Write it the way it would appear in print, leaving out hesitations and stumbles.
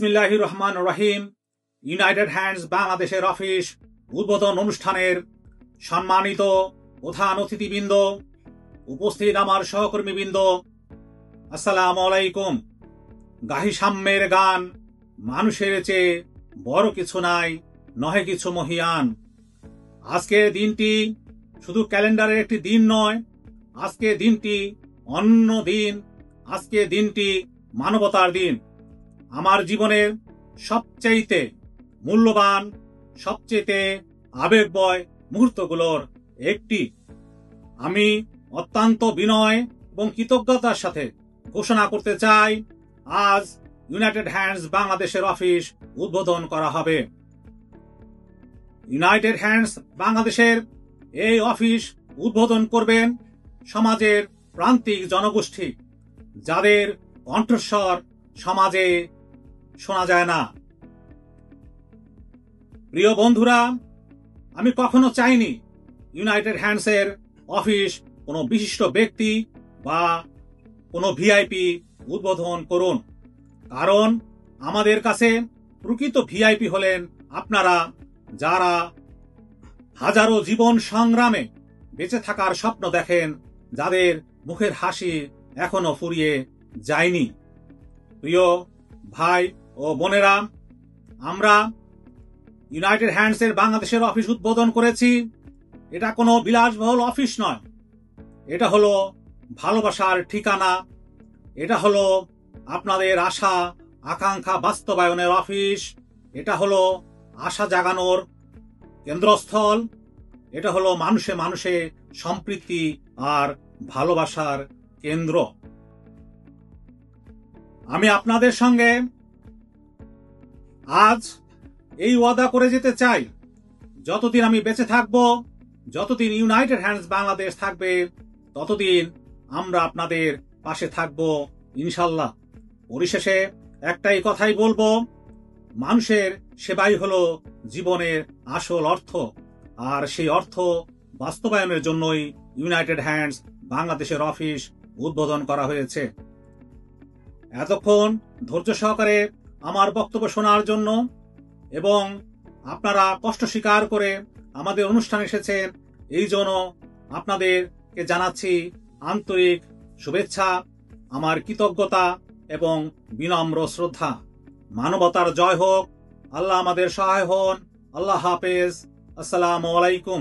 বিসমিল্লাহির রহমানির রহিম। United hands বাংলাদেশের অফিস উদ্বোধন অনুষ্ঠানের সম্মানিত প্রধান অতিথিবৃন্দ, উপস্থিত আমার সহকর্মীবৃন্দ, আসসালামু আলাইকুম। গাহি সাম্যের গান, মানুষের চেয়ে বড় কিছু নাই, নহে কিছু মহিয়ান। আজকের দিনটি শুধু ক্যালেন্ডারের একটি দিন নয়, আজকের দিনটি অন্য দিন, আজকের দিনটি মানবতার দিন। আমার জীবনের সবচেয়ে মূল্যবান, সবচেয়ে আবেগময় মুহূর্তগুলোর একটি। আমি অত্যন্ত বিনয় এবং কৃতজ্ঞতার সাথে ঘোষণা করতে চাই, আজ ইউনাইটেড হ্যান্ডস বাংলাদেশের অফিস উদ্বোধন করা হবে। ইউনাইটেড হ্যান্ডস বাংলাদেশের এই অফিস উদ্বোধন করবেন সমাজের প্রান্তিক জনগোষ্ঠী, যাদের কণ্ঠস্বর সমাজে শোনা যায় না। প্রিয় বন্ধুরা, আমি কখনো চাইনি ইউনাইটেড হ্যান্ডসের অফিস কোনো বিশিষ্ট ব্যক্তি বা কোনো ভিআইপি উদ্বোধন করুন, কারণ আমাদের কাছে প্রকৃত ভিআইপি হলেন আপনারা, যারা হাজারো জীবন সংগ্রামে বেঁচে থাকার স্বপ্ন দেখেন, যাদের মুখের হাসি এখনো ফুরিয়ে যায়নি। প্রিয় ভাই ও বোনেরা, আমরা ইউনাইটেড হ্যান্ডসের বাংলাদেশের অফিস উদ্বোধন করেছি। এটা কোনো বিলাসবহুল অফিস নয়, এটা হলো ভালোবাসার ঠিকানা, এটা হলো আপনাদের আশা আকাঙ্ক্ষা বাস্তবায়নের অফিস, এটা হলো আশা জাগানোর কেন্দ্রস্থল, এটা হলো মানুষে মানুষে সম্প্রীতি আর ভালোবাসার কেন্দ্র। আমি আপনাদের সঙ্গে আজ এই ওয়াদা করে যেতে চাই, যতদিন আমি বেঁচে থাকব, যতদিন ইউনাইটেড হ্যান্ডস বাংলাদেশ থাকবে, ততদিন আমরা আপনাদের পাশে থাকব ইনশাল্লাহ। পরিশেষে একটাই কথাই বলবো, মানুষের সেবাই হলো জীবনের আসল অর্থ, আর সেই অর্থ বাস্তবায়নের জন্যই ইউনাইটেড হ্যান্ডস বাংলাদেশের অফিস উদ্বোধন করা হয়েছে। এতক্ষণ ধৈর্য সহকারে আমার বক্তব্য শোনার জন্য এবং আপনারা কষ্ট স্বীকার করে আমাদের অনুষ্ঠানে এসেছেন, এই জন্য আপনাদেরকে জানাচ্ছি আন্তরিক শুভেচ্ছা, আমার কৃতজ্ঞতা এবং বিনম্র শ্রদ্ধা। মানবতার জয় হোক, আল্লাহ আমাদের সহায় হন। আল্লাহ হাফেজ, আসসালামু আলাইকুম।